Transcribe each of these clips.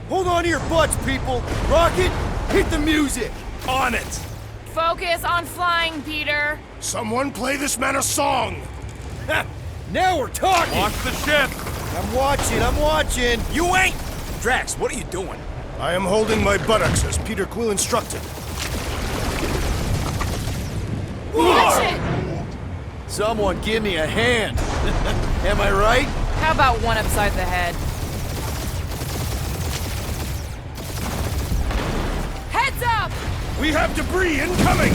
Hold on to your butts, people! Rocket, hit the music! On it! Focus on flying, Peter. Someone play this man a song! Ha! Now we're talking! Watch the ship! I'm watching! You ain't! Drax, what are you doing? I am holding my buttocks as Peter Quill instructed. Watch it! Someone give me a hand! Am I right? How about one upside the head? Heads up! We have debris incoming!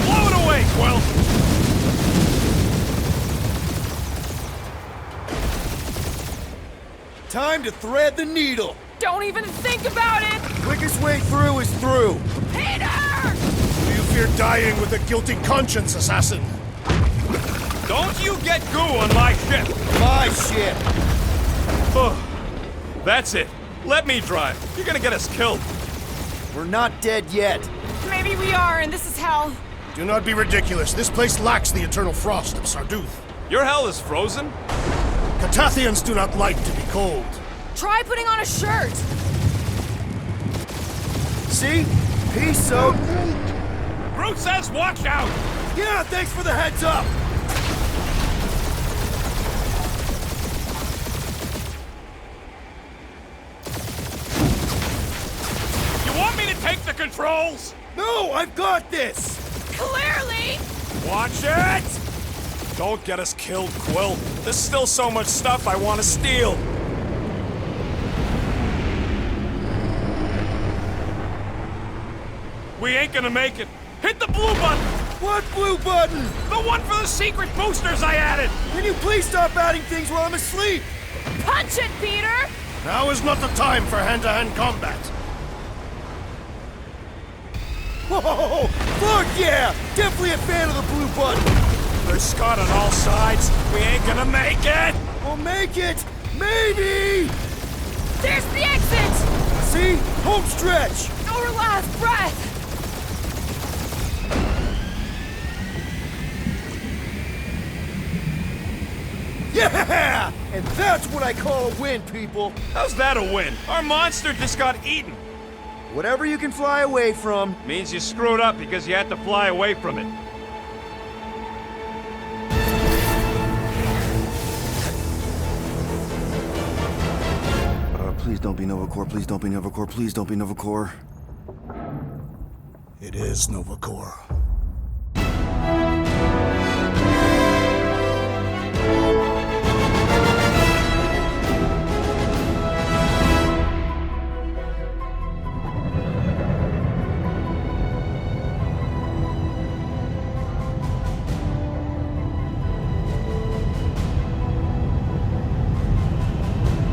Blow it away, Quill! Time to thread the needle! Don't even think about it! Quickest way through is through! Peter! Do you fear dying with a guilty conscience, assassin? Don't you get goo on my ship! My ship! Oh, that's it. Let me drive. You're gonna get us killed. We're not dead yet. Maybe we are, and this is hell. Do not be ridiculous. This place lacks the eternal frost of Sarduth. Your hell is frozen? Catathians do not like to be cold. Try putting on a shirt. See? Peace, so... Groot says watch out! Yeah, thanks for the heads up! You want me to take the controls? No, I've got this! Clearly! Watch it! Don't get us killed, Quill. There's still so much stuff I want to steal. We ain't gonna make it. Hit the blue button! What blue button? The one for the secret boosters I added! Can you please stop adding things while I'm asleep? Punch it, Peter! Now is not the time for hand-to-hand combat. Whoa! Fuck yeah! Definitely a fan of the blue button! There's Scott on all sides. We ain't gonna make it! We'll make it! Maybe! There's the exit! See? Home stretch! Our last breath! Yeah! And that's what I call a win, people! How's that a win? Our monster just got eaten. Whatever you can fly away from. Means you screwed up because you had to fly away from it. Please don't be Novacore, please don't be Novacore, please don't be Novacore. It is Novacore.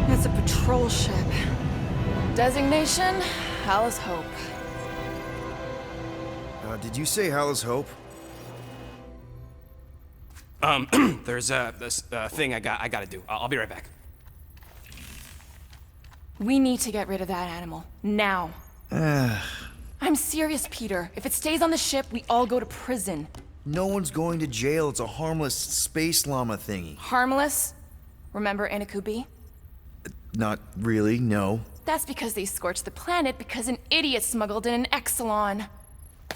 It's a patrol ship. Designation, Hal's Hope. Did you say Hal's Hope? There's this thing I gotta do. I'll be right back. We need to get rid of that animal. Now. I'm serious, Peter. If it stays on the ship, we all go to prison. No one's going to jail. It's a harmless space llama thingy. Harmless? Remember Inakubi? Not really, no. That's because they scorched the planet because an idiot smuggled in an Exelon.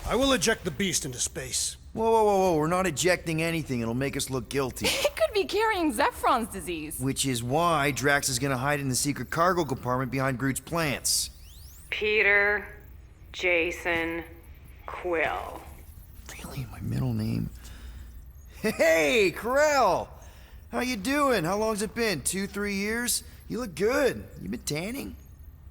I will eject the beast into space. Whoa. We're not ejecting anything. It'll make us look guilty. It could be carrying Zephron's disease. Which is why Drax is gonna hide in the secret cargo compartment behind Groot's plants. Peter, Jason, Quill. Really? My middle name? Hey, Corell! How you doing? How long's it been? 2-3 years? You look good. You been tanning?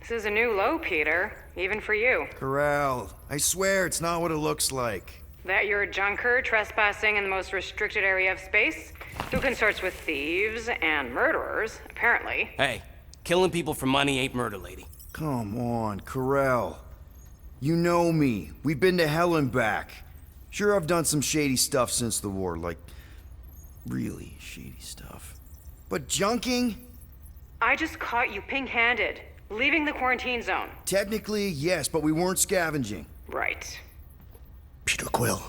This is a new low, Peter, even for you. Corell, I swear it's not what it looks like. That you're a junker trespassing in the most restricted area of space, who consorts with thieves and murderers, apparently. Hey, killing people for money ain't murder, lady. Come on, Corell. You know me. We've been to hell and back. Sure, I've done some shady stuff since the war, like, really shady stuff. But junking? I just caught you pink-handed, leaving the quarantine zone. Technically, yes, but we weren't scavenging. Right. Peter Quill,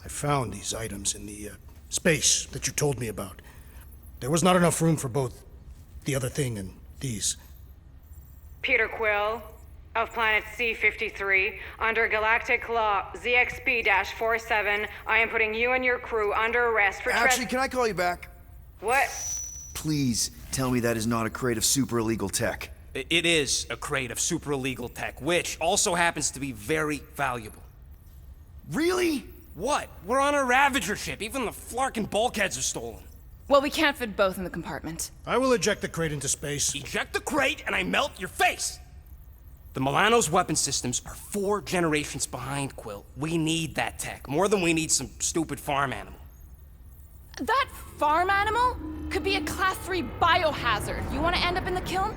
I found these items in the space that you told me about. There was not enough room for both the other thing and these. Peter Quill of planet C-53 under Galactic Law ZXP-47. I am putting you and your crew under arrest for Actually, can I call you back? What? Please tell me that is not a crate of super illegal tech. It is a crate of super illegal tech, which also happens to be very valuable. Really? What? We're on a Ravager ship. Even the Flarkin bulkheads are stolen. Well, we can't fit both in the compartment. I will eject the crate into space. Eject the crate and I melt your face! The Milano's weapon systems are 4 generations behind, Quill. We need that tech, more than we need some stupid farm animal. That farm animal could be a Class 3 biohazard. You want to end up in the kiln?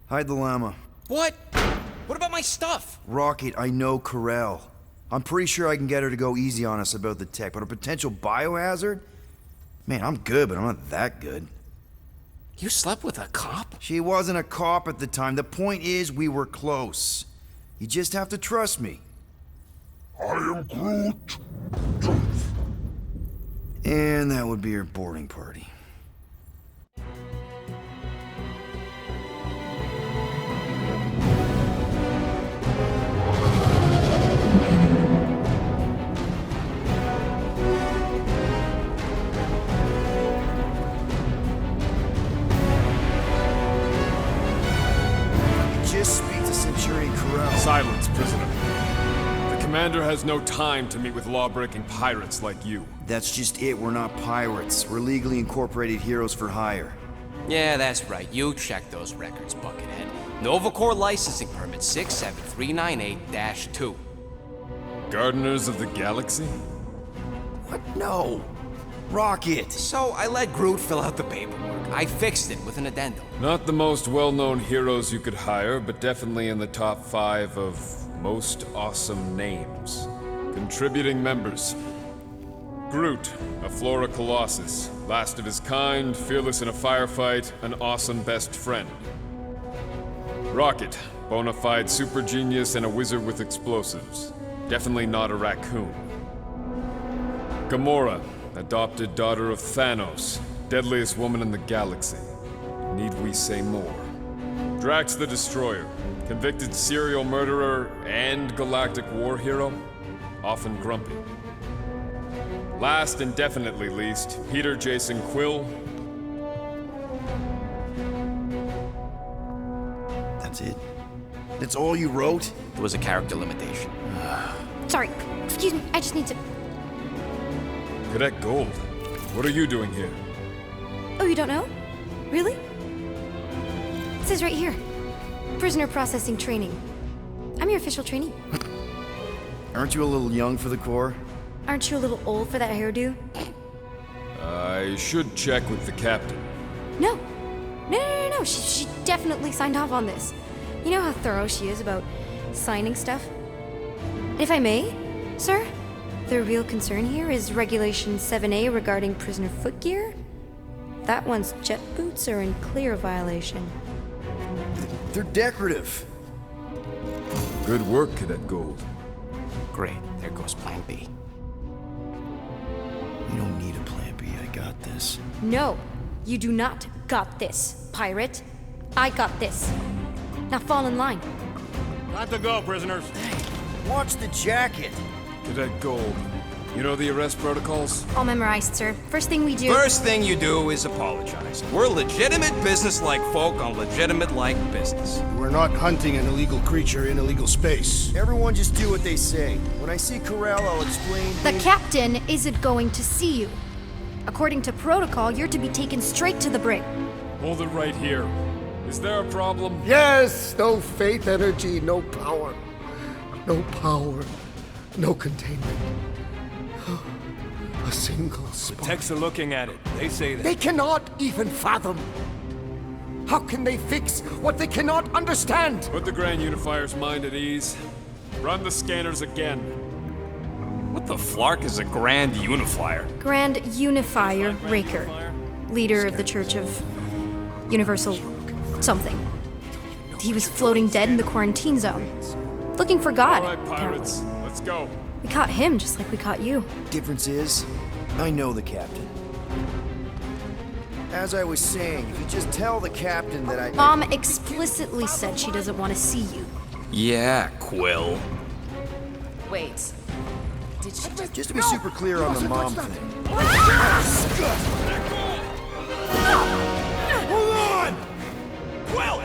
Hide the llama. What? What about my stuff? Rocket, I know Corel. I'm pretty sure I can get her to go easy on us about the tech, but a potential biohazard? Man, I'm good, but I'm not that good. You slept with a cop? She wasn't a cop at the time. The point is, we were close. You just have to trust me. I am Groot. And that would be her boarding party. Just speak to Centurion Corel. Silence, prisoner. The commander has no time to meet with law-breaking pirates like you. That's just it. We're not pirates. We're legally incorporated heroes for hire. Yeah, that's right. You check those records, Buckethead. Novacore licensing permit 67398-2. Gardeners of the Galaxy? What? No. Rocket. So I let Groot fill out the paperwork. I fixed it with an addendum. Not the most well-known heroes you could hire, but definitely in the top 5 of most awesome names. Contributing members. Groot, a Flora Colossus, last of his kind, fearless in a firefight, an awesome best friend. Rocket, bona fide super genius and a wizard with explosives. Definitely not a raccoon. Gamora, adopted daughter of Thanos, deadliest woman in the galaxy. Need we say more? Drax the Destroyer, convicted serial murderer and galactic war hero, often grumpy. Last and definitely least, Peter Jason Quill. That's it? That's all you wrote? It was a character limitation. Sorry, excuse me, I just need to... Cadet Gold, what are you doing here? Oh, you don't know? Really? It says right here. Prisoner processing training. I'm your official trainee. Aren't you a little young for the Corps? Aren't you a little old for that hairdo? I should check with the captain. No. No. She definitely signed off on this. You know how thorough she is about signing stuff? And if I may, sir, the real concern here is Regulation 7A regarding prisoner footgear. That one's jet boots are in clear violation. They're decorative. Good work, Cadet Gold. Great, there goes Plan B. You don't need a plan B. I got this. No, you do not got this, pirate. I got this. Now fall in line. Got to go, prisoners. Watch the jacket. Cadet Gold, you know the arrest protocols? All memorized, sir. First thing we do... First thing you do is apologize. We're legitimate business-like folk on legitimate-like business. We're not hunting an illegal creature in illegal space. Everyone just do what they say. When I see Corel, I'll explain The things. captain isn't going to see you. According to protocol, you're to be taken straight to the brig. Hold it right here. Is there a problem? Yes, no faith energy, no power. No power, no containment. A single spark. Techs are looking at it. They say that. They cannot even fathom. How can they fix what they cannot understand? Put the Grand Unifier's mind at ease. Run the scanners again. What the flark is a Grand Unifier? Grand Unifier Raker, leader of the Church of Universal something. He was floating dead in the quarantine zone, looking for God. All right, pirates, let's go. We caught him just like we caught you. Difference is, I know the captain. As I was saying, if you just tell the captain that I... Mom explicitly said she doesn't want to see you. Yeah, Quill. Wait. Did she just... Just to be super clear on the mom thing. Hold on! Quill!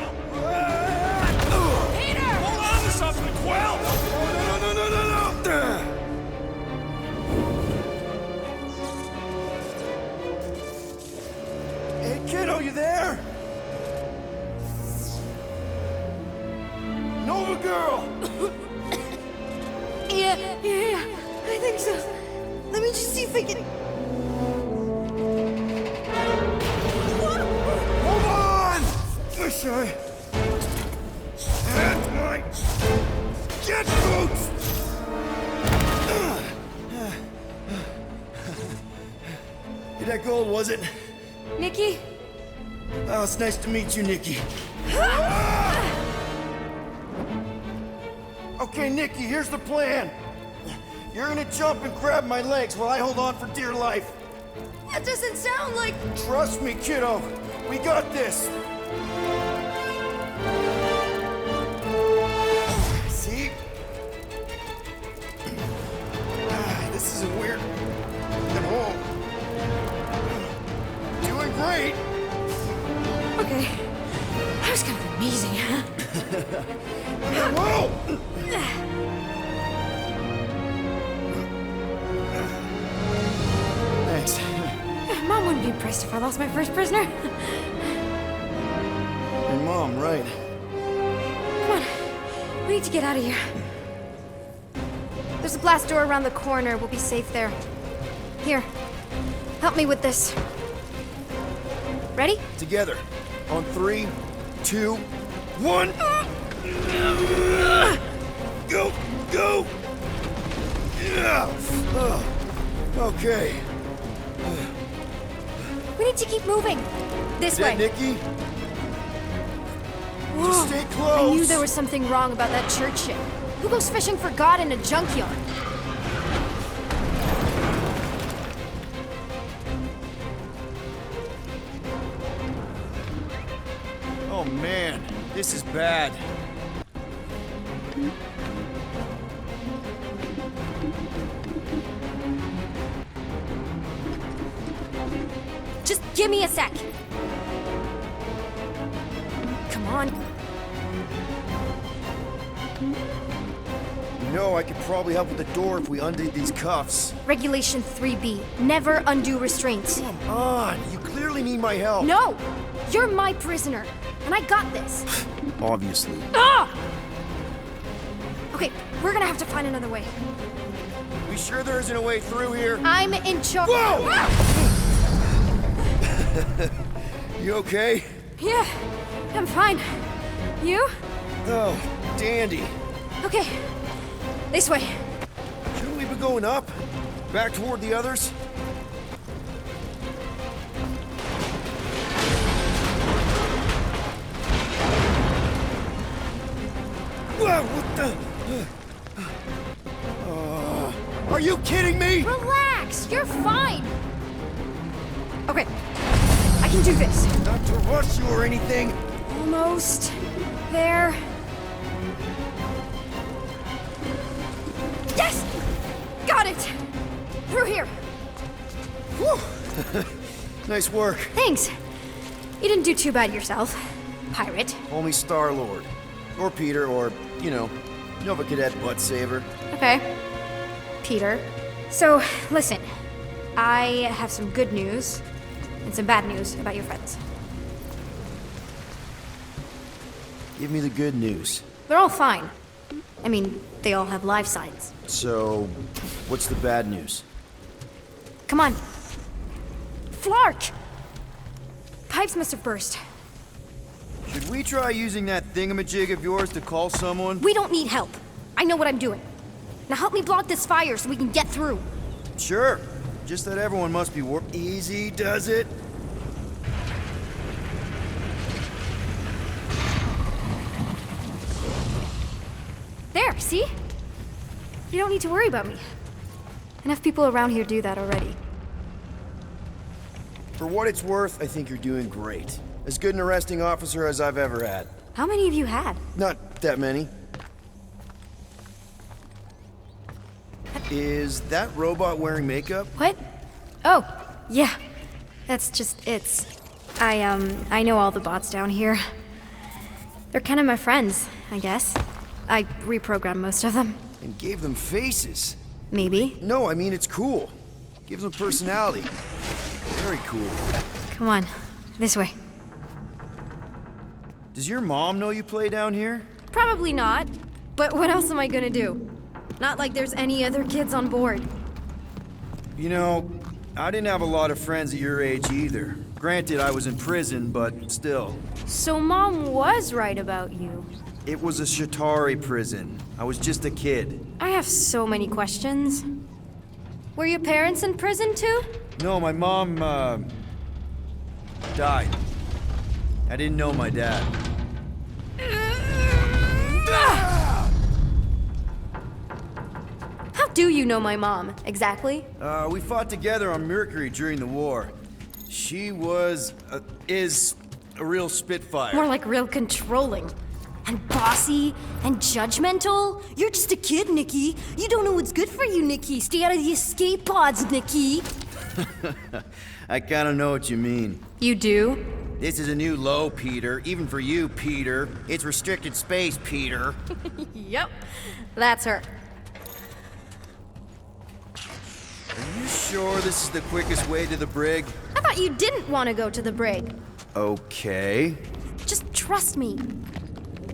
Peter! Hold on to something, Quill! No. Hey, kiddo, you there? Nova girl! Yeah, I think so. Let me just see if I can... Hold on! Wish I had my jet boots! That gold, was it? Nikki? Oh, it's nice to meet you, Nikki. Okay, Nikki, here's the plan. You're gonna jump and grab my legs while I hold on for dear life. That doesn't sound like... Trust me, kiddo. We got this. See? This isn't weird at all. Doing great. Okay. That was kind of amazing, huh? Whoa! Thanks. Mom wouldn't be impressed if I lost my first prisoner. Your mom, right? Come on. We need to get out of here. There's a glass door around the corner. We'll be safe there. Here. Help me with this. Ready? Together. On 3, 2, 1. Go! Go! Yeah! Okay. We need to keep moving. This Is that way. Nikki? Whoa. Just stay close. I knew there was something wrong about that church ship. Who goes fishing for God in a junkyard? Oh man, this is bad. Just give me a sec. Come on. You know, I could probably help with the door if we undid these cuffs. Regulation 3B. Never undo restraints. Come on, you clearly need my help. No! You're my prisoner, and I got this. Obviously. Ah! Okay, we're gonna have to find another way. We sure there isn't a way through here? I'm in charge. Whoa! You okay? Yeah, I'm fine. You? Oh, dandy. Okay, this way. Shouldn't we be going up? Back toward the others? Whoa, what the? Are you kidding me? Relax, you're fine. Okay, I can do this. Not to rush you or anything. Almost there. Yes! Got it! Through here. Whew. Nice work. Thanks. You didn't do too bad yourself, pirate. Call me Star-Lord. Or Peter, or, you know, Nova Cadet Butt Saver. Okay. Peter. So, listen. I have some good news and some bad news about your friends. Give me the good news. They're all fine. I mean, they all have life signs. So, what's the bad news? Come on. Flark! Pipes must have burst. Should we try using that thingamajig of yours to call someone? We don't need help. I know what I'm doing. Now help me block this fire so we can get through. Sure. Just that everyone must be easy, does it? There, see? You don't need to worry about me. Enough people around here do that already. For what it's worth, I think you're doing great. As good an arresting officer as I've ever had. How many have you had? Not that many. Is that robot wearing makeup? What? Oh, yeah. That's just it's. I know all the bots down here. They're kind of my friends, I guess. I reprogrammed most of them. And gave them faces. Maybe. No, I mean, it's cool. Gives them personality. Very cool. Come on, this way. Does your mom know you play down here? Probably not. But what else am I gonna do? Not like there's any other kids on board. You know, I didn't have a lot of friends at your age either. Granted, I was in prison, but still. So Mom was right about you. It was a Shatari prison. I was just a kid. I have so many questions. Were your parents in prison too? No, my mom, died. I didn't know my dad. How do you know my mom, exactly? We fought together on Mercury during the war. She is a real spitfire. More like real controlling. And bossy and judgmental. You're just a kid, Nikki. You don't know what's good for you, Nikki. Stay out of the escape pods, Nikki. I kinda know what you mean. You do? This is a new low, Peter. Even for you, Peter. It's restricted space, Peter. Yep. That's her. Are you sure this is the quickest way to the brig? I thought you didn't want to go to the brig. Okay. Just trust me.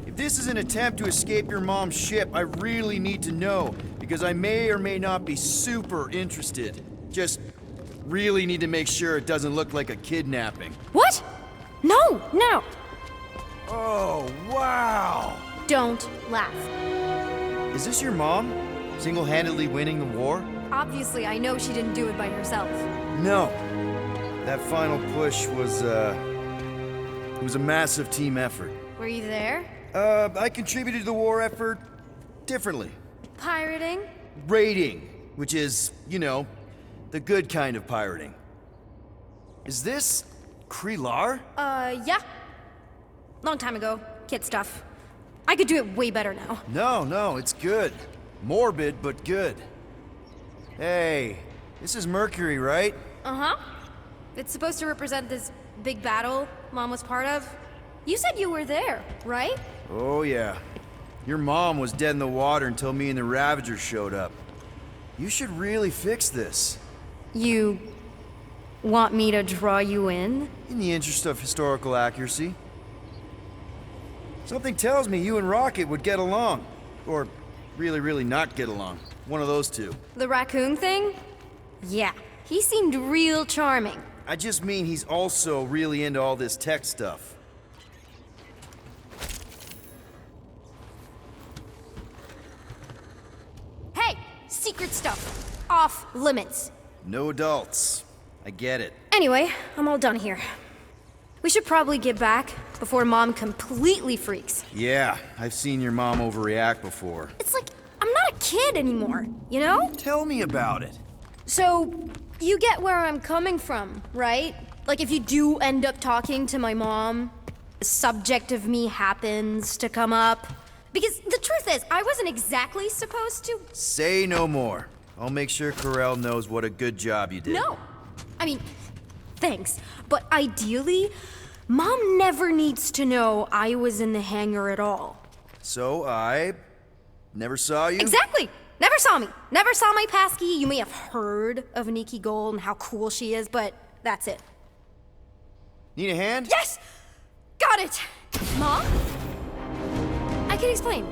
If this is an attempt to escape your mom's ship, I really need to know, because I may or may not be super interested. Just really need to make sure it doesn't look like a kidnapping. What? No, no. Oh, wow! Don't laugh. Is this your mom? Single-handedly winning the war? Obviously, I know she didn't do it by herself. No. That final push was, it was a massive team effort. Were you there? I contributed to the war effort differently. Pirating? Raiding, which is, you know, the good kind of pirating. Is this Krelar? Yeah. Long time ago. Kid stuff. I could do it way better now. No, it's good. Morbid, but good. Hey, this is Mercury, right? Uh-huh. It's supposed to represent this big battle Mom was part of. You said you were there, right? Oh, yeah. Your mom was dead in the water until me and the Ravagers showed up. You should really fix this. You want me to draw you in? In the interest of historical accuracy. Something tells me you and Rocket would get along. Or really not get along. One of those two. The raccoon thing? Yeah, he seemed real charming. I just mean he's also really into all this tech stuff. Hey, secret stuff. Off limits. No adults. I get it. Anyway, I'm all done here. We should probably get back before Mom completely freaks. Yeah, I've seen your mom overreact before. It's like, I'm not a kid anymore, you know? Tell me about it. So, you get where I'm coming from, right? Like, if you do end up talking to my mom, the subject of me happens to come up. Because the truth is, I wasn't exactly supposed to. Say no more. I'll make sure Corell knows what a good job you did. No! I mean, thanks. But ideally, Mom never needs to know I was in the hangar at all. So I never saw you? Exactly! Never saw me. Never saw my passkey. You may have heard of Nikki Gold and how cool she is, but that's it. Need a hand? Yes! Got it! Mom? I can explain.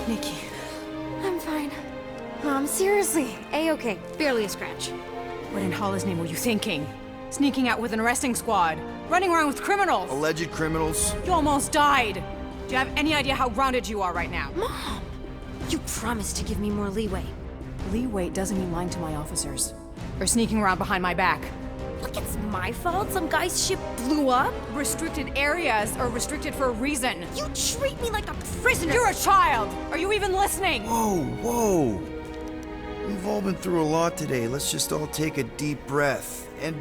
Nikki. I'm fine. Mom, seriously. A-okay. Barely a scratch. What in Hollis' name were you thinking? Sneaking out with an arresting squad? Running around with criminals? Alleged criminals? You almost died! Do you have any idea how grounded you are right now? Mom! You promised to give me more leeway. Leeway doesn't mean lying to my officers. Or sneaking around behind my back. Look, it's my fault some guy's ship blew up. Restricted areas are restricted for a reason. You treat me like a prisoner. You're a child! Are you even listening? Whoa. We've all been through a lot today. Let's just all take a deep breath and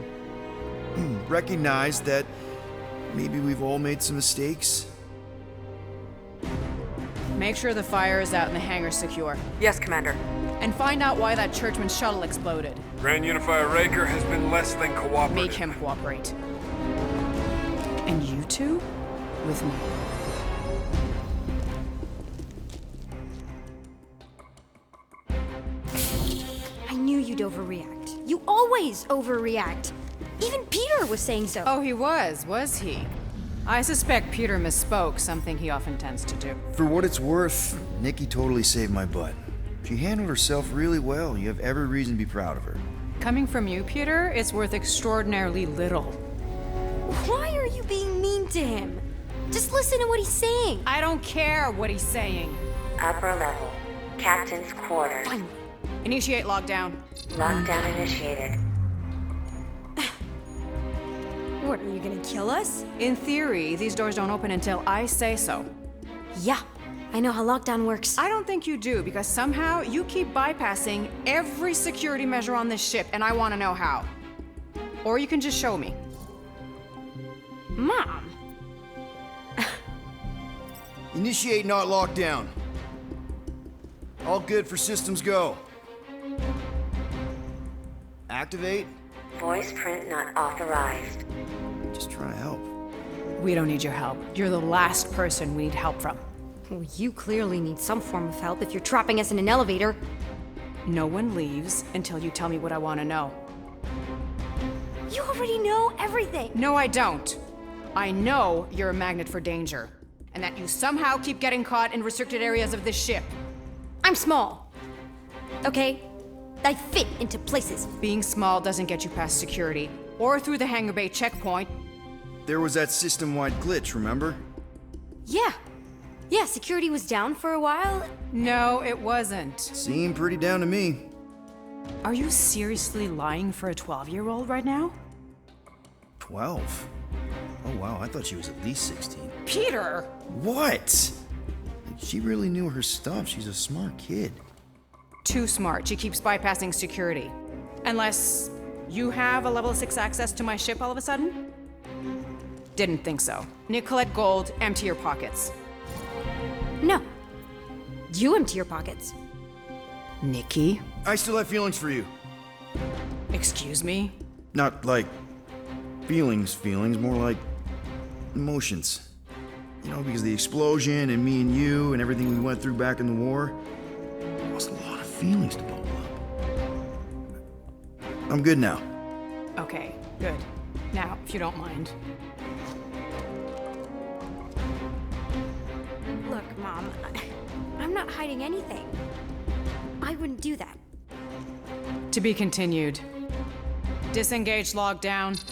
recognize that maybe we've all made some mistakes. Make sure the fire is out and the hangar's secure. Yes, Commander. And find out why that churchman's shuttle exploded. Grand Unifier Raker has been less than cooperative. Make him cooperate. And you two, with me. I knew you'd overreact. You always overreact. Even Peter was saying so. Oh, he was he? I suspect Peter misspoke, something he often tends to do. For what it's worth, Nikki totally saved my butt. She handled herself really well. You have every reason to be proud of her. Coming from you, Peter, it's worth extraordinarily little. Why are you being mean to him? Just listen to what he's saying. I don't care what he's saying. Upper level. Captain's quarters. Finally. Initiate lockdown. Lockdown initiated. What, are you gonna kill us? In theory, these doors don't open until I say so. Yeah, I know how lockdown works. I don't think you do, because somehow you keep bypassing every security measure on this ship, and I want to know how. Or you can just show me. Mom! Initiate not lockdown. All good for systems go. Activate. Voice print not authorized. Just trying to help. We don't need your help. You're the last person we need help from. Well, you clearly need some form of help if you're trapping us in an elevator. No one leaves until you tell me what I want to know. You already know everything. No, I don't. I know you're a magnet for danger, and that you somehow keep getting caught in restricted areas of this ship. I'm small. Okay? I fit into places. Being small doesn't get you past security, or through the hangar bay checkpoint. There was that system-wide glitch, remember? Yeah. Yeah, security was down for a while. No, it wasn't. Seemed pretty down to me. Are you seriously lying for a 12-year-old right now? 12? Oh wow, I thought she was at least 16. Peter! What? She really knew her stuff. She's a smart kid. Too smart. She keeps bypassing security. Unless you have a level 6 access to my ship all of a sudden? Didn't think so. Nicolette Gold, empty your pockets. No. You empty your pockets. Nikki? I still have feelings for you. Excuse me? Not like feelings, more like emotions. You know, because of the explosion and me and you and everything we went through back in the war, I lost a lot of feelings to bubble up. I'm good now. Okay, good. Now, if you don't mind. Look, Mom, I'm not hiding anything. I wouldn't do that. To be continued. Disengage lockdown.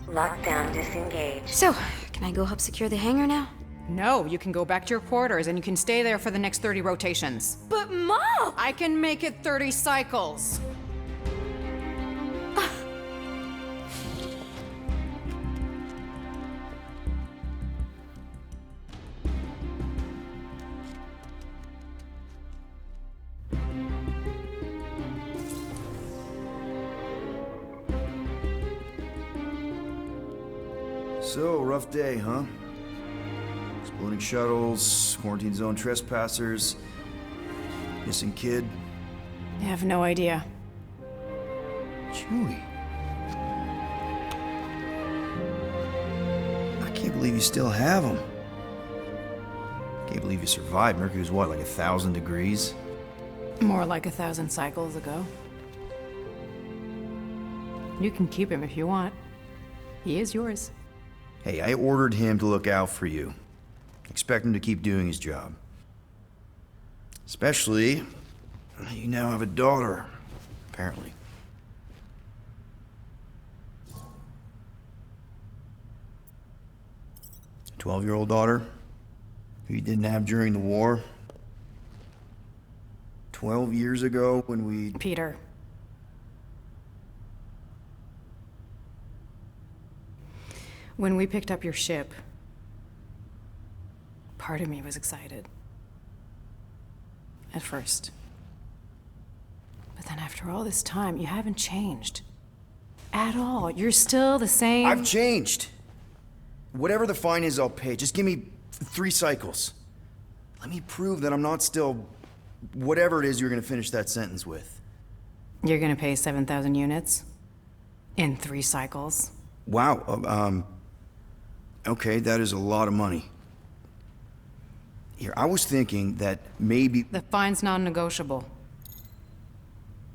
Lockdown disengaged. So, can I go help secure the hangar now? No, you can go back to your quarters and you can stay there for the next 30 rotations. But Mom! I can make it 30 cycles. So, rough day, huh? Exploding shuttles, quarantine zone trespassers, missing kid. I have no idea. Chewie. I can't believe you still have him. Can't believe you survived. Mercury was what, like 1,000 degrees? More like 1,000 cycles ago. You can keep him if you want. He is yours. Hey, I ordered him to look out for you. Expect him to keep doing his job. Especially, you now have a daughter, apparently. A 12-year-old daughter who you didn't have during the war. 12 years ago when we... Peter. When we picked up your ship, part of me was excited. At first. But then after all this time, you haven't changed. At all. You're still the same. I've changed. Whatever the fine is, I'll pay. Just give me 3 cycles. Let me prove that I'm not still whatever it is you're gonna finish that sentence with. You're gonna pay 7,000 units? In 3 cycles? Wow, okay, that is a lot of money. Here, I was thinking that maybe... The fine's non-negotiable.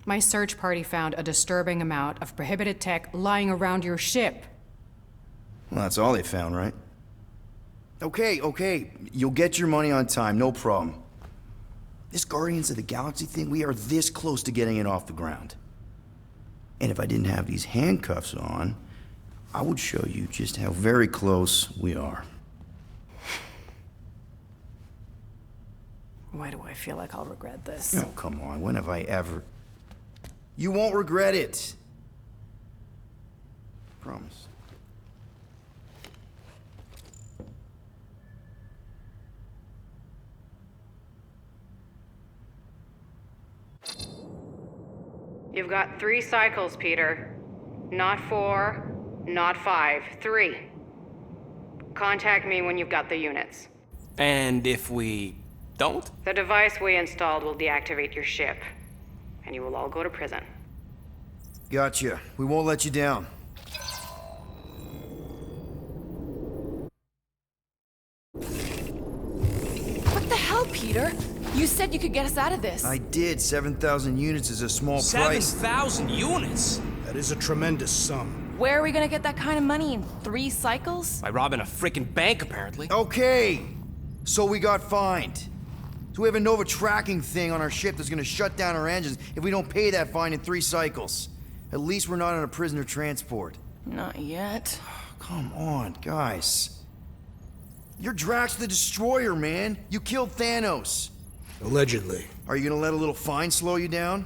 My search party found a disturbing amount of prohibited tech lying around your ship. Well, that's all they found, right? Okay, you'll get your money on time, no problem. This Guardians of the Galaxy thing, we are this close to getting it off the ground. And if I didn't have these handcuffs on, I would show you just how very close we are. Why do I feel like I'll regret this? Oh, come on, when have I ever... You won't regret it. Promise. You've got 3 cycles, Peter. Not 4, not 5, 3. Contact me when you've got the units. And if we don't? The device we installed will deactivate your ship, and you will all go to prison. Gotcha. We won't let you down. What the hell, Peter? You said you could get us out of this. I did. 7,000 units is a small price. 7,000 units? That is a tremendous sum. Where are we gonna get that kind of money in 3 cycles? By robbing a frickin' bank, apparently. Okay, so we got fined. So we have a Nova tracking thing on our ship that's gonna shut down our engines if we don't pay that fine in 3 cycles. At least we're not on a prisoner transport. Not yet. Come on, guys. You're Drax the Destroyer, man. You killed Thanos. Allegedly. Are you gonna let a little fine slow you down?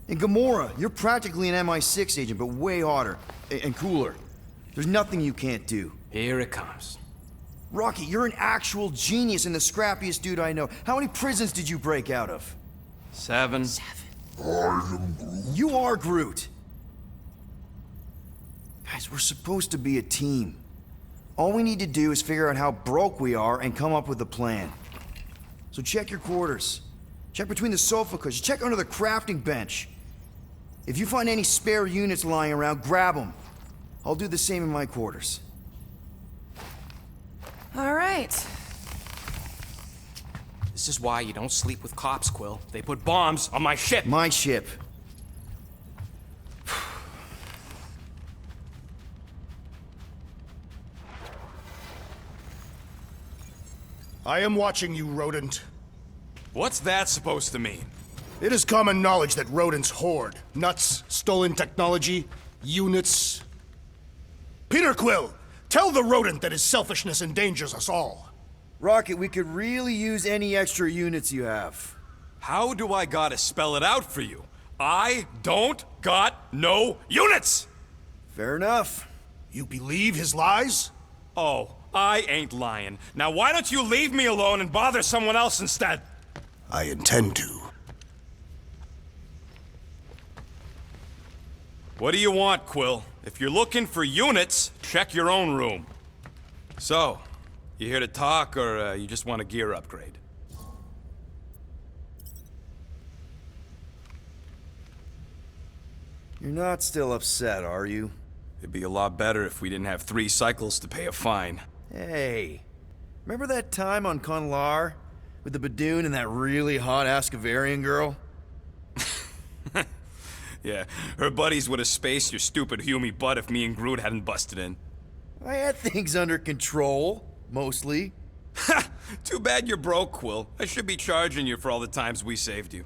And Gamora, you're practically an MI6 agent, but way hotter and cooler. There's nothing you can't do. Here it comes. Rocky, you're an actual genius and the scrappiest dude I know. How many prisons did you break out of? 7. You are Groot. Guys, we're supposed to be a team. All we need to do is figure out how broke we are and come up with a plan. So check your quarters. Check between the sofa cushions. Check under the crafting bench. If you find any spare units lying around, grab them. I'll do the same in my quarters. All right. This is why you don't sleep with cops, Quill. They put bombs on my ship. My ship. I am watching you, rodent. What's that supposed to mean? It is common knowledge that rodents hoard nuts, stolen technology, units. Peter Quill, tell the rodent that his selfishness endangers us all. Rocket, we could really use any extra units you have. How do I gotta spell it out for you? I don't got no units! Fair enough. You believe his lies? Oh, I ain't lying. Now why don't you leave me alone and bother someone else instead? I intend to. What do you want, Quill? If you're looking for units, check your own room. So, you here to talk, or you just want a gear upgrade? You're not still upset, are you? It'd be a lot better if we didn't have 3 cycles to pay a fine. Hey, remember that time on Conlar? With the Badoon and that really hot Ascavarian girl? Yeah, her buddies would have spaced your stupid Humy butt if me and Groot hadn't busted in. I had things under control, mostly. Ha! Too bad you're broke, Quill. I should be charging you for all the times we saved you.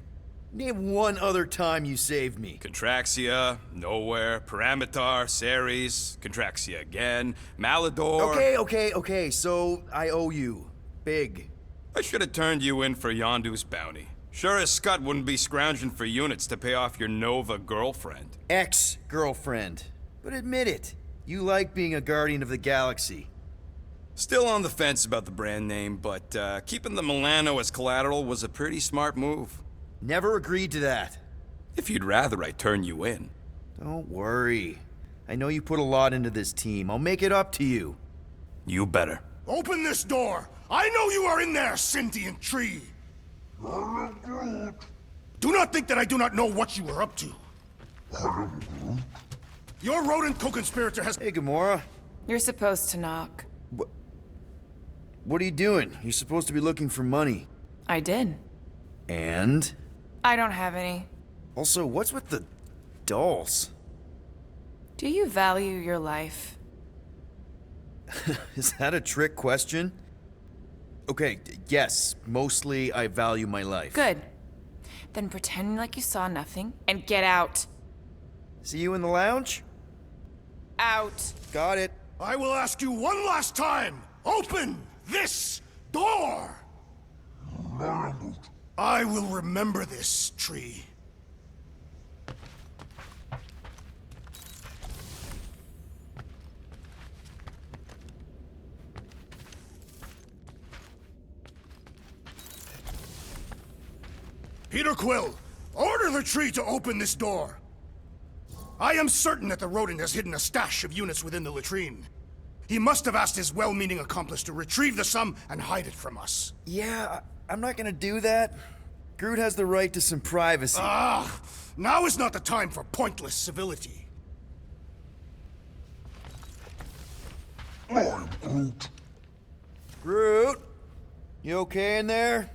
Name one other time you saved me. Contraxia, Nowhere, Paramitar, Ceres, Contraxia again, Malador... Okay, so I owe you. Big. I should have turned you in for Yondu's bounty. Sure as Scott wouldn't be scrounging for units to pay off your Nova girlfriend. Ex-girlfriend. But admit it, you like being a Guardian of the Galaxy. Still on the fence about the brand name, but keeping the Milano as collateral was a pretty smart move. Never agreed to that. If you'd rather I turn you in. Don't worry. I know you put a lot into this team. I'll make it up to you. You better. Open this door! I know you are in there, sentient tree! Do not think that I do not know what you are up to. Your rodent co-conspirator has— Hey, Gamora. You're supposed to knock. What are you doing? You're supposed to be looking for money. I did. And? I don't have any. Also, what's with the dolls? Do you value your life? Is that a trick question? Okay, yes, mostly I value my life. Good. Then pretend like you saw nothing and get out. See you in the lounge? Out. Got it. I will ask you one last time! Open this door! I will remember this, tree. Peter Quill, order the tree to open this door. I am certain that the rodent has hidden a stash of units within the latrine. He must have asked his well-meaning accomplice to retrieve the sum and hide it from us. Yeah, I'm not gonna do that. Groot has the right to some privacy. Ah, now is not the time for pointless civility. Groot, you okay in there?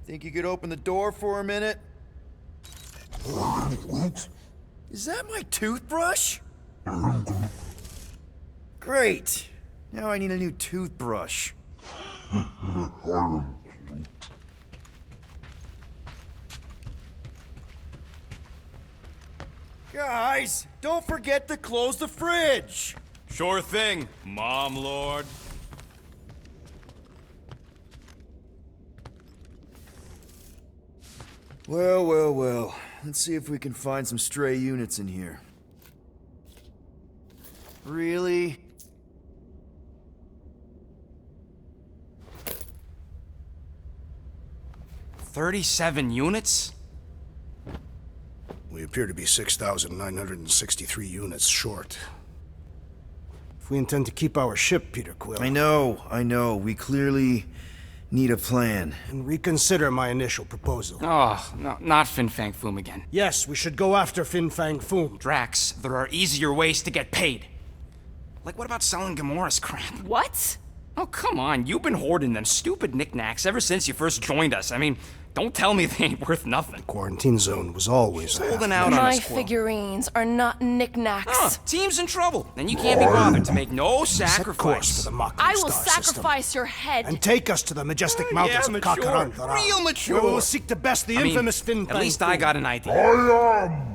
Think you could open the door for a minute? Is that my toothbrush? Great. Now I need a new toothbrush. Guys, don't forget to close the fridge. Sure thing, Mom Lord. Well, well, well. Let's see if we can find some stray units in here. Really? $37 units? We appear to be 6,963 units short. If we intend to keep our ship, Peter Quill, I know. We clearly need a plan. and reconsider my initial proposal. Oh, no, not Fin Fang Foom again. Yes, we should go after Fin Fang Foom. Drax, there are easier ways to get paid. Like, what about selling Gamora's crap? What? Oh, come on. You've been hoarding them stupid knickknacks ever since you first joined us. I mean, don't tell me they ain't worth nothing. Quarantine zone was always Holding out on My us, Quill. figurines are not knickknacks. Huh, team's in trouble, and you can't be bothered to make no Set course for sacrifice. the Mach I will Star system, sacrifice your head. and take us to the majestic mountains of mature. Kakarandara. Real mature. Where we will seek to best the I mean, infamous Fin Fang at least I Foom. got an idea.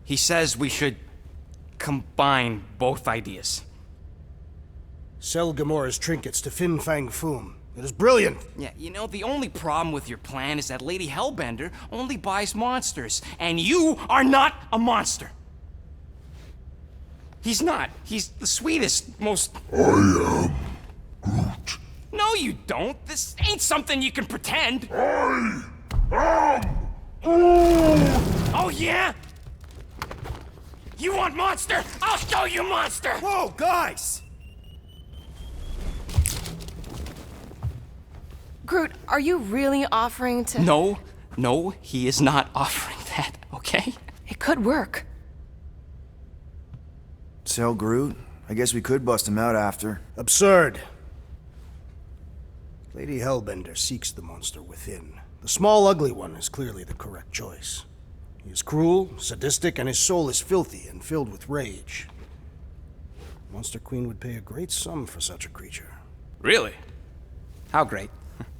He says we should combine both ideas. Sell Gamora's trinkets to Fin Fang Foom. It is brilliant. Yeah, you know, the only problem with your plan is that Lady Hellbender only buys monsters, and you are not a monster. He's not. He's the sweetest, most... I am Groot. No, you don't. This ain't something you can pretend. I am Groot. Oh, yeah? You want monster? I'll show you monster! Whoa, guys! Groot, are you really offering to... No, he is not offering that, okay? It could work. Sell Groot? I guess we could bust him out after. Absurd. Lady Hellbender seeks the monster within. The small, ugly one is clearly the correct choice. He is cruel, sadistic, and his soul is filthy and filled with rage. Monster Queen would pay a great sum for such a creature. Really? How great?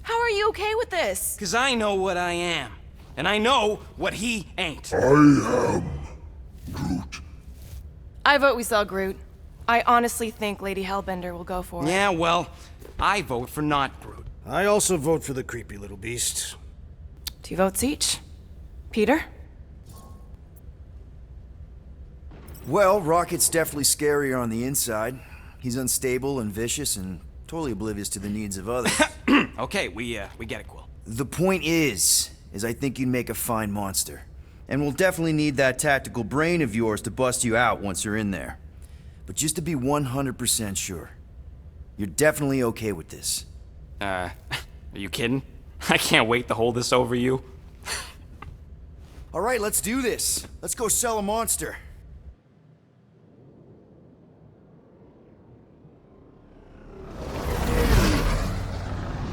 How are you okay with this? Because I know what I am. And I know what he ain't. I vote we sell Groot. I honestly think Lady Hellbender will go for it. Yeah, well, I vote for not Groot. I also vote for the creepy little beast. 2 votes each. Peter? Well, Rocket's definitely scarier on the inside. He's unstable and vicious and totally oblivious to the needs of others. Okay, we get it, Quill. The point is I think you'd make a fine monster. And we'll definitely need that tactical brain of yours to bust you out once you're in there. But just to be 100% sure, you're definitely okay with this. Are you kidding? I can't wait to hold this over you. All right, let's do this. Let's go sell a monster.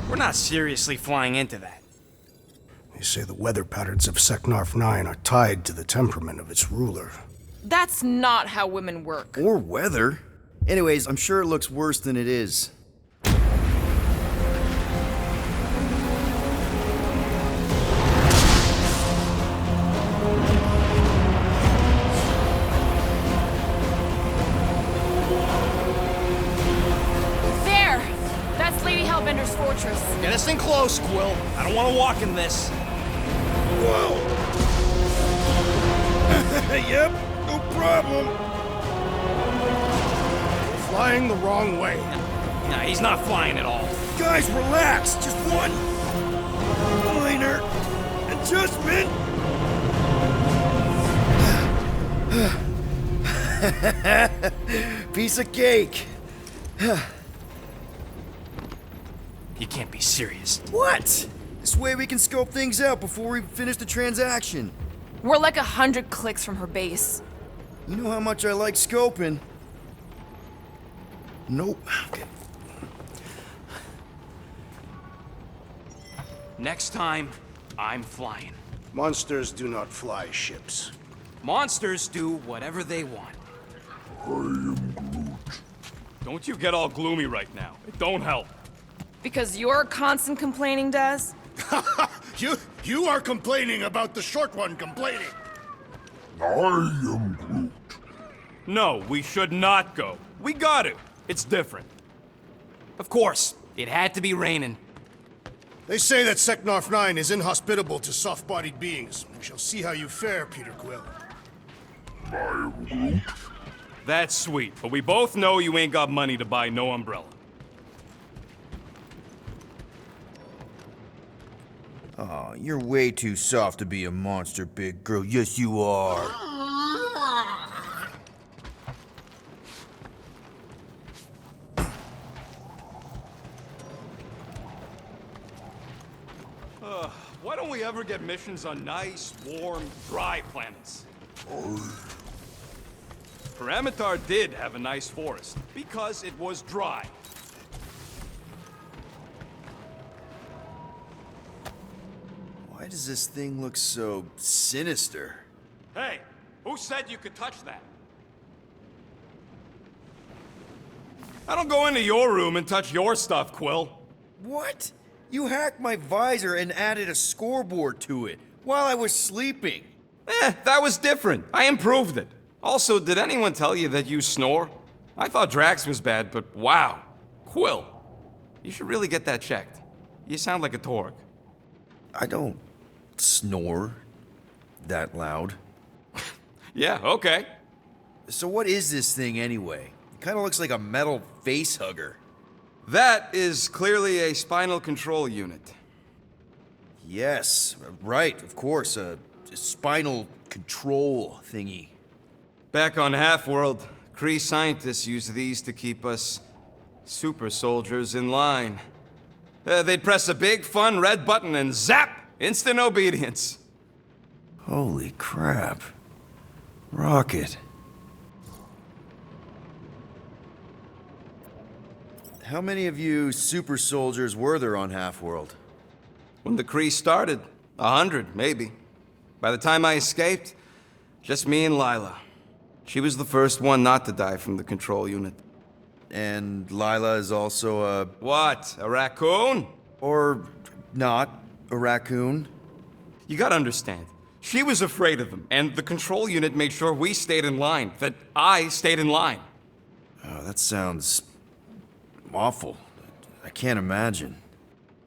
We're not seriously flying into that. They say the weather patterns of Seknarf 9 are tied to the temperament of its ruler. That's not how women work. Or weather. Anyways, I'm sure it looks worse than it is. There! That's Lady Hellbender's fortress. Get us in close, Quill. I don't want to walk in this. Whoa! Yep, no problem. Flying the wrong way. Nah, he's not flying at all. Guys, relax. Just one minor adjustment. Piece of cake. You can't be serious. What? This way we can scope things out before we finish the transaction. We're like 100 clicks from her base. You know how much I like scoping. Nope. Okay. Next time, I'm flying. Monsters do not fly ships. Monsters do whatever they want. Don't you get all gloomy right now. It don't help. Because your constant complaining does? You are complaining about the short one complaining. No, we should not go. We got to. It's different. Of course, it had to be raining. They say that Seknarf 9 is inhospitable to soft-bodied beings. We shall see how you fare, Peter Quill. That's sweet, but we both know you ain't got money to buy no umbrella. Oh, you're way too soft to be a monster, big girl. Yes, you are. Why don't we ever get missions on nice, warm, dry planets? Paramitar did have a nice forest, because it was dry. Why does this thing look so sinister? Hey, who said you could touch that? I don't go into your room and touch your stuff, Quill. What? You hacked my visor and added a scoreboard to it while I was sleeping. That was different. I improved it. Also, did anyone tell you that you snore? I thought Drax was bad, but wow. Quill, you should really get that checked. You sound like a Torg. I don't snore that loud. Yeah, okay. So what is this thing anyway? It kind of looks like a metal face hugger. That is clearly a spinal control unit. Yes, right, of course, a spinal control thingy. Back on Half-World, Kree scientists use these to keep us super soldiers in line. They'd press a big, fun red button and zap! Instant obedience. Holy crap. Rocket. How many of you super soldiers were there on Half-World? When the Kree started, 100, maybe. By the time I escaped, just me and Lila. She was the first one not to die from the control unit. And Lila is also a... What, a raccoon? Or not a raccoon? You gotta understand, she was afraid of them, and the control unit made sure we stayed in line, that I stayed in line. Oh, that sounds awful. I can't imagine.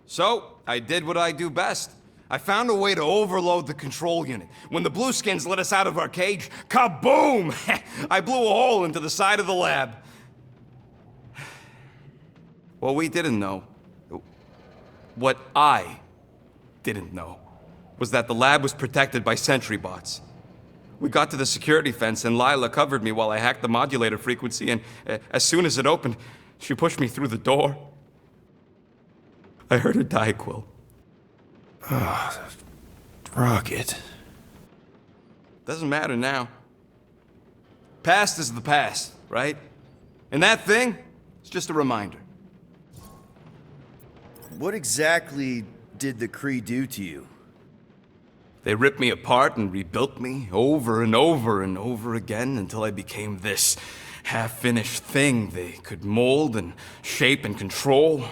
So, I did what I do best. I found a way to overload the control unit. When the Blueskins let us out of our cage, kaboom! I blew a hole into the side of the lab. What we didn't know, what I didn't know, was that the lab was protected by sentry bots. We got to the security fence and Lila covered me while I hacked the modulator frequency, and as soon as it opened, she pushed me through the door. I heard her die, Quill. Oh, Rocket. Doesn't matter now. Past is the past, right? And that thing, it's just a reminder. What exactly did the Kree do to you? They ripped me apart and rebuilt me over and over and over again until I became this half-finished thing they could mold and shape and control.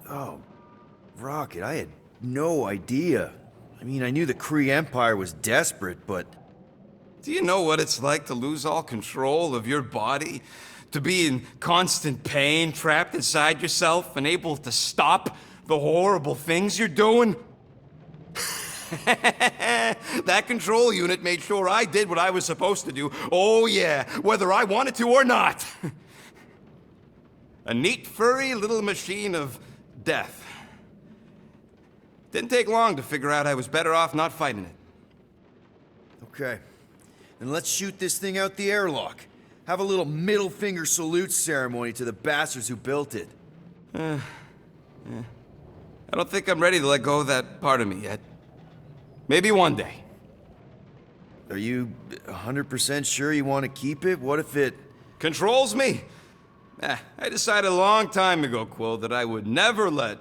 Oh, Rocket, I had no idea. I mean, I knew the Kree Empire was desperate, but... Do you know what it's like to lose all control of your body? To be in constant pain, trapped inside yourself, unable to stop the horrible things you're doing? That control unit made sure I did what I was supposed to do. Oh yeah, whether I wanted to or not. A neat, furry little machine of death. Didn't take long to figure out I was better off not fighting it. Okay, then let's shoot this thing out the airlock. Have a little middle finger salute ceremony to the bastards who built it. I don't think I'm ready to let go of that part of me yet. Maybe one day. Are you 100% sure you want to keep it? What if it... Controls me? I decided a long time ago, Quill, that I would never let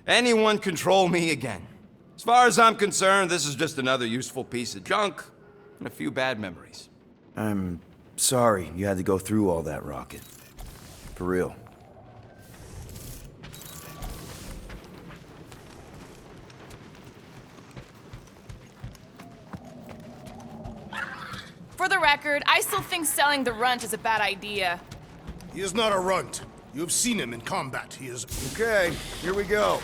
anyone control me again. As far as I'm concerned, this is just another useful piece of junk and a few bad memories. I'm sorry you had to go through all that, Rocket. For real. For the record, I still think selling the runt is a bad idea. He is not a runt. You have seen him in combat. He is... Okay, here we go.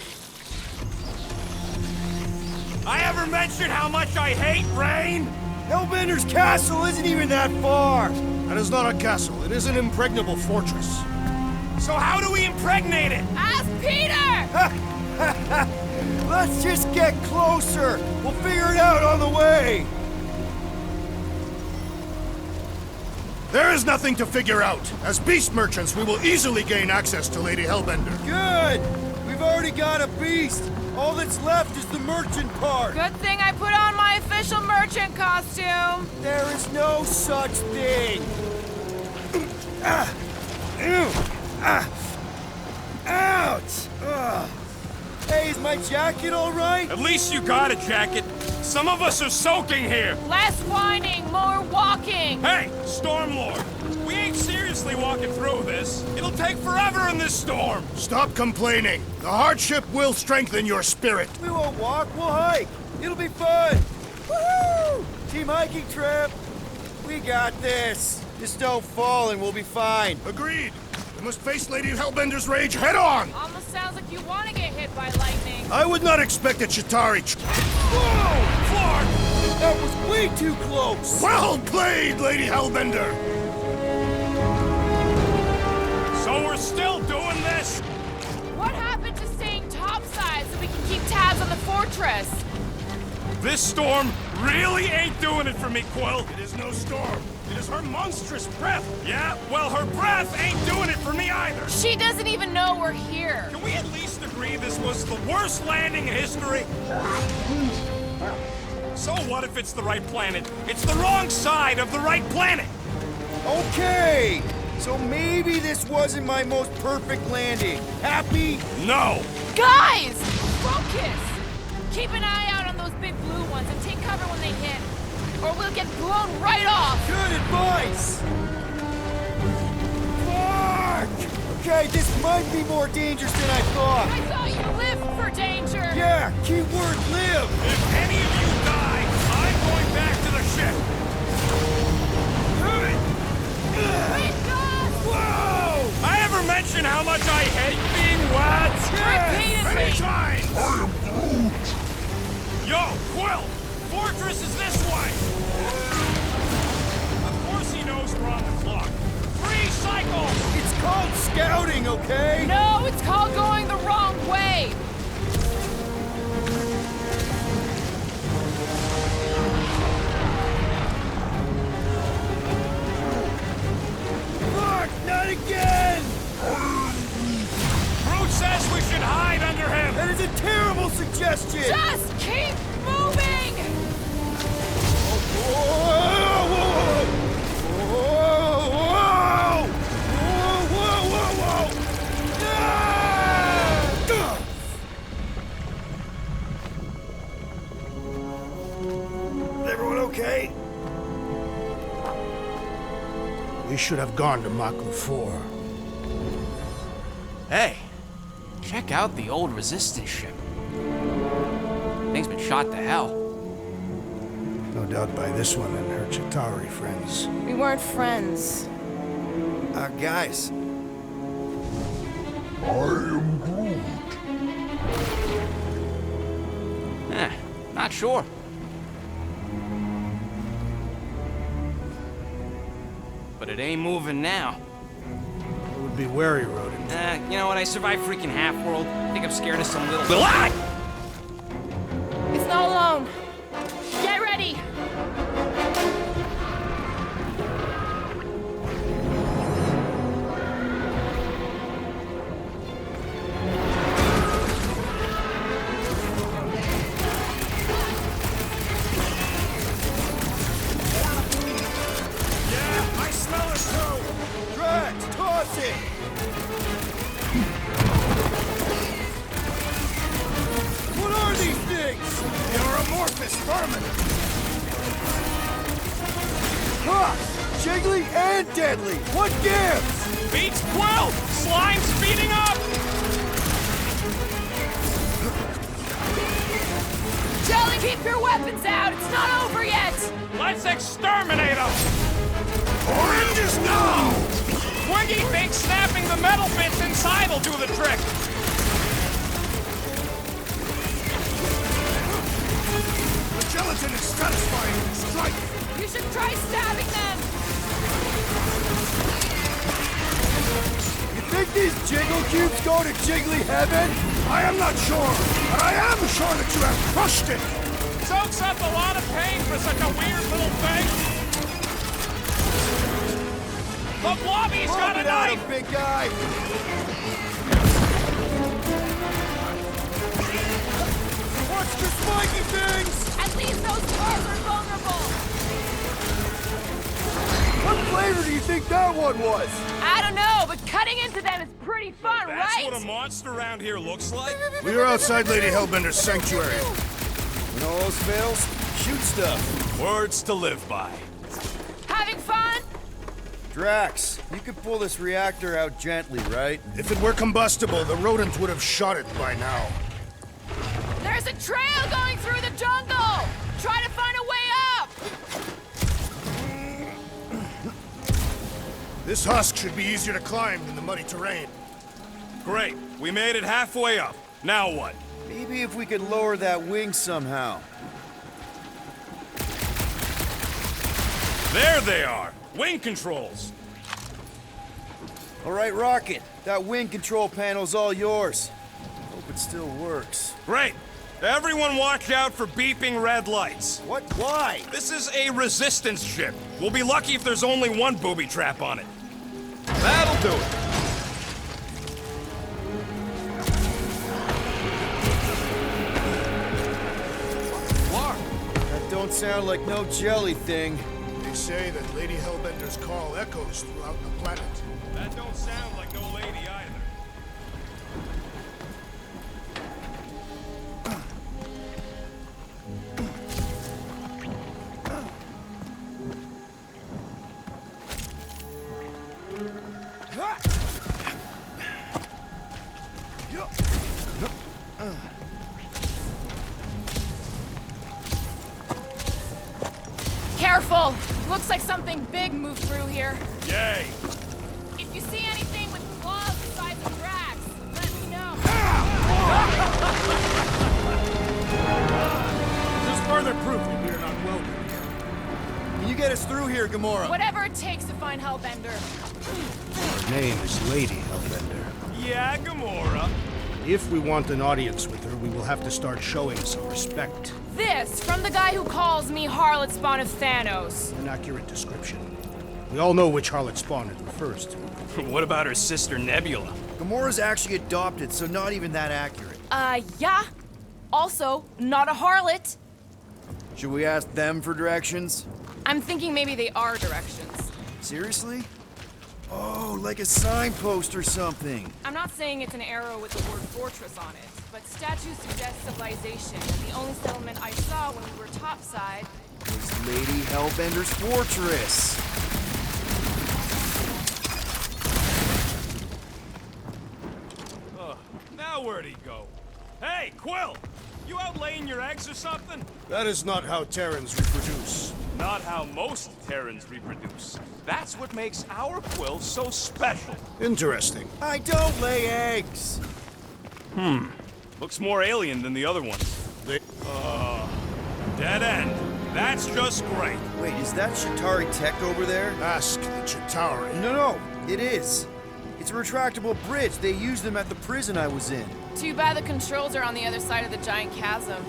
I ever mentioned how much I hate rain? Hellbender's castle isn't even that far! That is not a castle. It is an impregnable fortress. So how do we impregnate it? Ask Peter! Let's just get closer! We'll figure it out on the way! There is nothing to figure out. As beast merchants, we will easily gain access to Lady Hellbender. Good! We've already got a beast! All that's left is the merchant part! Good thing I put on my official merchant costume. There is no such thing! Ouch! Ugh. Hey, is my jacket all right? At least you got a jacket. Some of us are soaking here. Less whining, more walking. Hey, Stormlord, we ain't seriously walking through this. It'll take forever in this storm. Stop complaining. The hardship will strengthen your spirit. We won't walk, we'll hike. It'll be fun. Woohoo! Team hiking trip. We got this. Just don't fall and we'll be fine. Agreed. We must face Lady Hellbender's rage head on. Almost sounds like you want to get hit by lightning. I would not expect a Chitauri. Whoa! Clark! That was way too close! Well played, Lady Hellbender! So we're still doing this? What happened to staying topside so we can keep tabs on the fortress? This storm really ain't doing it for me, Quill. It is no storm. It is her monstrous breath. Yeah, well, her breath ain't doing it for me either. She doesn't even know we're here. Can we at least agree this was the worst landing in history? So what if it's the right planet? It's the wrong side of the right planet. Okay! So maybe this wasn't my most perfect landing. Happy? No! Guys! Focus! Keep an eye out on those big blue ones and take cover when they hit. Or we'll get blown right off! Good advice! Fuck! Okay, this might be more dangerous than I thought. I thought you lived for danger! Yeah, keyword live! If any of you die, I'm going back to the ship! Wait, guys! Whoa! I ever mention how much I hate being wet? Repeatedly! Many times! fortress is this way! Of course he knows we're on the clock. 3 cycles! It's called scouting, okay? No, it's called going the wrong way! Fuck, not again! Brute says we should hide under him! That is a terrible suggestion! Just keep moving! Whoa! Whoa! Whoa! Whoa! Whoa! Whoa! Whoa! Ah! Everyone okay? We should have gone to Mach 4. Hey, check out the old resistance ship. Thing's been shot to hell. No doubt by this one and her Chitauri friends. We weren't friends. Guys. Not sure. But it ain't moving now. I would be wary, Rodent. You know what? I survived freaking Half-World. I think I'm scared of some little... Ah! It's not alone. Get ready! Yeah, I smell it too! Drax, toss it! What are these things? They're amorphous vermin! Ha! Jiggly and deadly! What gives? Beats Quill! Slime's speeding up! Jelly, keep your weapons out! It's not over yet! Let's exterminate them! Oranges now! Twiggy thinks snapping the metal bits inside will do the trick! The gelatin is satisfying the strike! You should try stabbing them! You think these jiggle cubes go to jiggly heaven? I am not sure, but I am sure that you have crushed it! Soaks up a lot of pain for such a weird little thing! The Blobby's got a Pump it out, knife! big guy! Watch the spiky things! At least those cars are vulnerable! What flavor do you think that one was? I don't know, but cutting into them is pretty fun, That's right? what a monster around here looks like? We are outside Lady Hellbender's sanctuary. When all else fails, shoot stuff. Words to live by. Having fun? Drax, you could pull this reactor out gently, right? If it were combustible, the rodent would have shot it by now. There's a trail going through the jungle! Try to find a way up! This husk should be easier to climb than the muddy terrain. Great. We made it halfway up. Now what? Maybe if we could lower that wing somehow. There they are. Wing controls. All right, Rocket. That wing control panel's all yours. Hope it still works. Great. Everyone watch out for beeping red lights. What? Why? This is a resistance ship. We'll be lucky if there's only one booby trap on it. That'll do it. That don't sound like no jelly thing. They say that Lady Hellbender's call echoes throughout the planet. That don't sound like no lady either. Careful! Looks like something big moved through here. Yay! If you see anything with claws the size of Drax, let me know. This is further proof that we are not Can you get us through here, Gamora? Whatever it takes to find Hellbender. Her name is Lady Hellbender. Yeah, Gamora. If we want an audience with her, we will have to start showing some respect. This from the guy who calls me Harlot Spawn of Thanos. An accurate description. We all know which harlot spawn it refers to. What about her sister Nebula? Gamora's actually adopted, so not even that accurate. Yeah. Also, not a harlot. Should we ask them for directions? I'm thinking maybe they are directions. Seriously? Oh, like a signpost or something. I'm not saying it's an arrow with the word fortress on it, but statues suggest civilization, and the only settlement I saw when we were topside was Lady Hellbender's fortress. Now where'd he go? Hey, Quill! You out laying your eggs or something? That is not how Terrans reproduce. Not how most Terrans reproduce. That's what makes our Quill so special. Interesting. I don't lay eggs. Looks more alien than the other ones. They... Dead end. That's just great. Wait, is that Chitauri tech over there? Ask the Chitauri. No, it is. It's a retractable bridge. They used them at the prison I was in. Too bad the controls are on the other side of the giant chasm.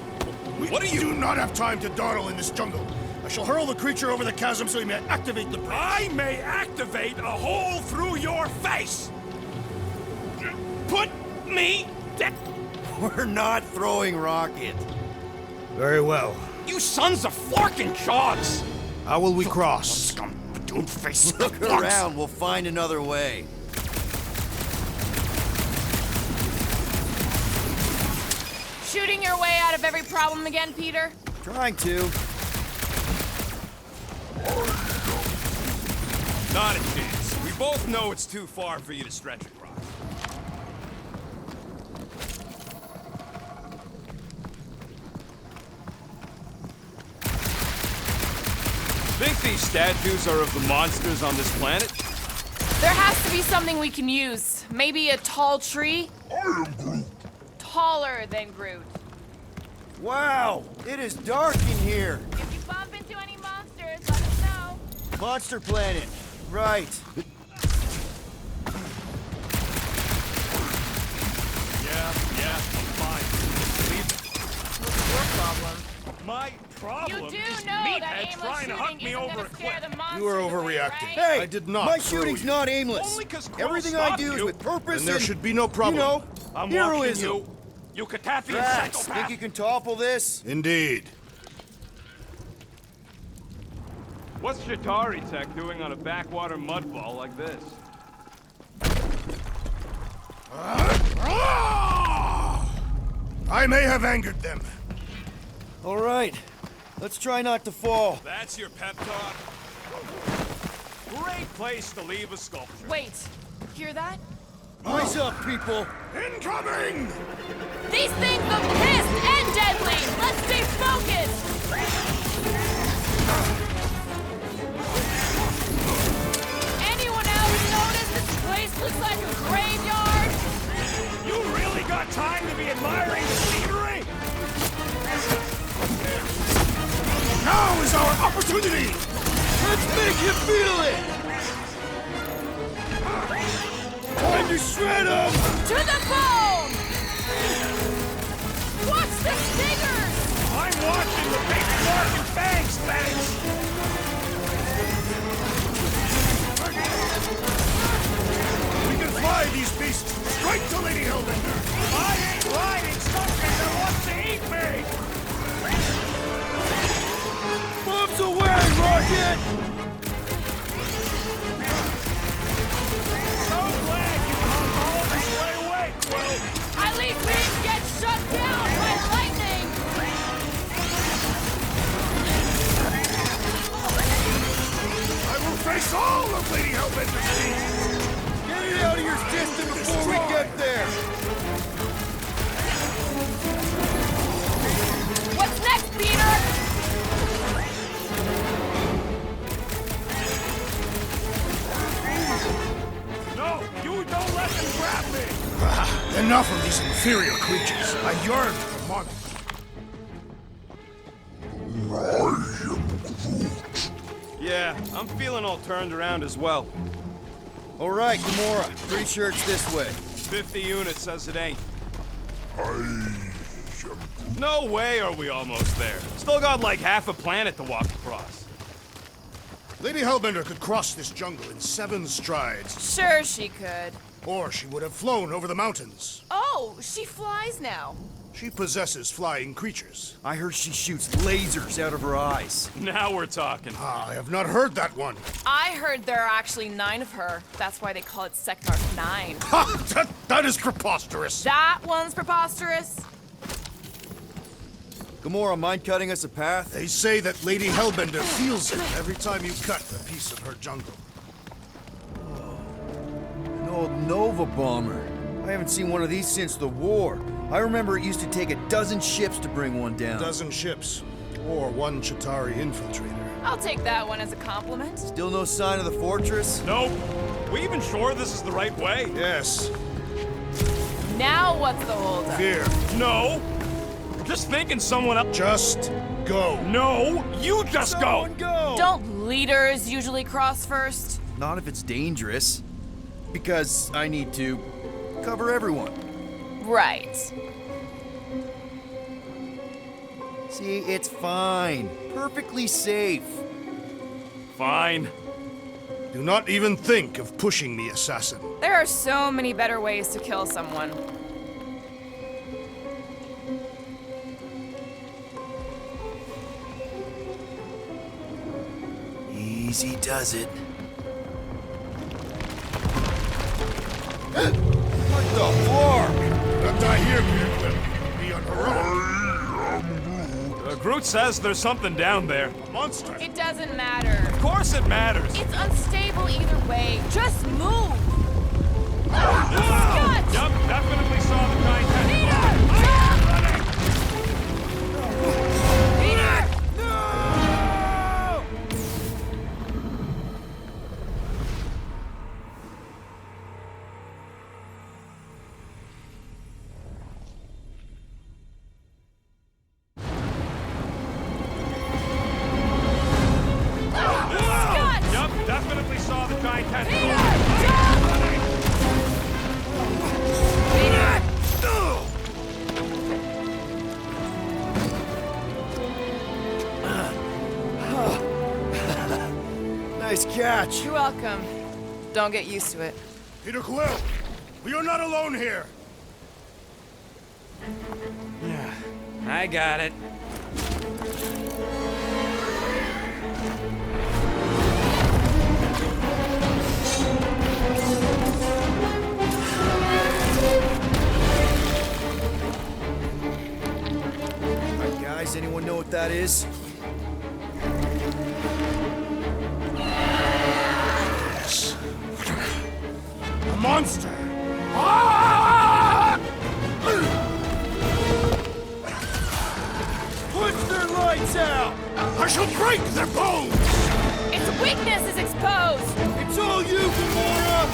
What do not have time to dawdle in this jungle. I shall hurl the creature over the chasm so he may activate the bridge. I may activate a hole through your face! Put me down! We're not throwing rocket. Very well. You sons of forking jogs! How will we cross? Look around, we'll find another way. Shooting your way out of every problem again, Peter? Trying to. Not a chance. We both know it's too far for you to stretch across. Think these statues are of the monsters on this planet? There has to be something we can use. Maybe a tall tree? I am Groot. Taller than Groot. Wow, it is dark in here. If you bump into any monsters, let us know. Monster planet. Right. Yeah, I'm fine. What's your problem? My problem You do is know that meathead aimless trying to hunt shooting me isn't over a gonna scare cliff. the monsters You are away, overreacting. right? Hey, I did not my throw shooting's you. not aimless. Only 'cause Quill Everything I stopped do is you. with purpose Then there and, should be no problem. You know, I'm heroism. watching you Yucatathian Drax, psychopath. think you can topple this? Indeed. What's Chitauri Tech doing on a backwater mudball like this? I may have angered them. All right, let's try not to fall. That's your pep talk? Great place to leave a sculpture. Wait, hear that? Rise up, people. Incoming! These things look pissed and deadly! Let's stay focused! Anyone else notice this place looks like a graveyard? You really got time to be admiring the scenery? Now is our opportunity! Let's make you feel it. Time to shred 'em. To the bone! Watch the stingers! I'm watching the big fork and fangs, thanks! We can fly these beasts straight to Lady Hellbender! I ain't riding something that wants to eat me! Bombs away, Rocket. So glad you come all this way away, Quill! At least we didn't get shut down by lightning! I will face all of Lady Hellbender's beasts! Get it out of your system before we get there. What's next, Peter? No, you don't let them grab me! Enough of these inferior creatures. I yearn for monarchy. I am Groot. I'm feeling all turned around as well. All right, Gamora. Pretty sure it's this way. 50 units says it ain't. No way are we almost there. Still got like half a planet to walk across. Lady Hellbender could cross this jungle in 7 strides. Sure she could. Or she would have flown over the mountains. Oh, she flies now. She possesses flying creatures. I heard she shoots lasers out of her eyes. Now we're talking. I have not heard that one. I heard there are actually 9 of her. That's why they call it Sector 9. Ha! That is preposterous. That one's preposterous. Gamora, mind cutting us a path? They say that Lady Hellbender feels it every time you cut a piece of her jungle. An old Nova bomber. I haven't seen one of these since the war. I remember it used to take a dozen ships to bring one down. A dozen ships. Or 1 Chitauri infiltrator. I'll take that one as a compliment. Still no sign of the fortress? Nope. We even sure this is the right way? Yes. Now what's the holdup? Fear. No. Just thinking someone else. Just go. No, you just go. Don't leaders usually cross first? Not if it's dangerous. Because I need to cover everyone. Right. See, it's fine. Perfectly safe. Fine. Do not even think of pushing me, assassin. There are so many better ways to kill someone. Easy does it. What the fuck? Not die here, Peter Quill. Be on her own. Groot says there's something down there. A monster. It doesn't matter. Of course it matters. It's unstable either way. Just move! Scott! Yup, definitely saw the kind head. Peter! Peter! No! Scott! Yup, definitely saw the kind head. Nice catch. You're welcome. Don't get used to it. Peter Quill, we are not alone here. I got it. Alright, guys, anyone know what that is? Yes. A monster. Put their lights out! I shall break their bones. Its weakness is exposed! It's all you, Gamora!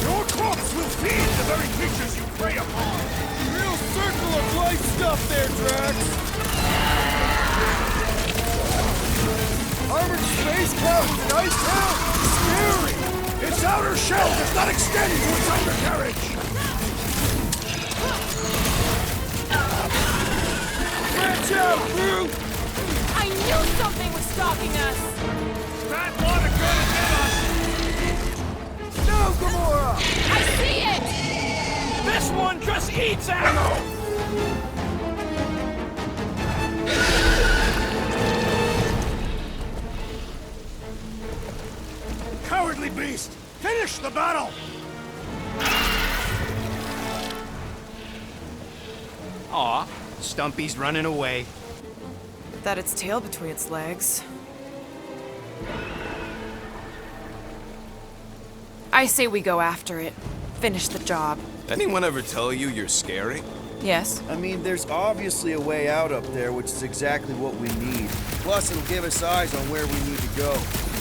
Your corpse will feed the very creatures you prey upon. Real circle of life stuff there, Drax! Armored space captains and ice town! Scary! Its outer shell does not extend to its undercarriage. Branch out, Groot! I knew something was stalking us! That water gonna get us. No, Gamora! I see it! This one just eats ammo. Cowardly beast! Finish the battle! Aw, Stumpy's running away. That its tail between its legs. I say we go after it. Finish the job. Anyone ever tell you you're scary? Yes? I mean, there's obviously a way out up there, which is exactly what we need. Plus, it'll give us eyes on where we need to go.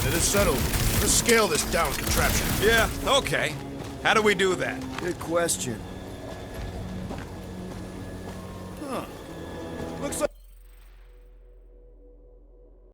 It is settled. Let's scale this down contraption. Yeah, okay. How do we do that? Good question.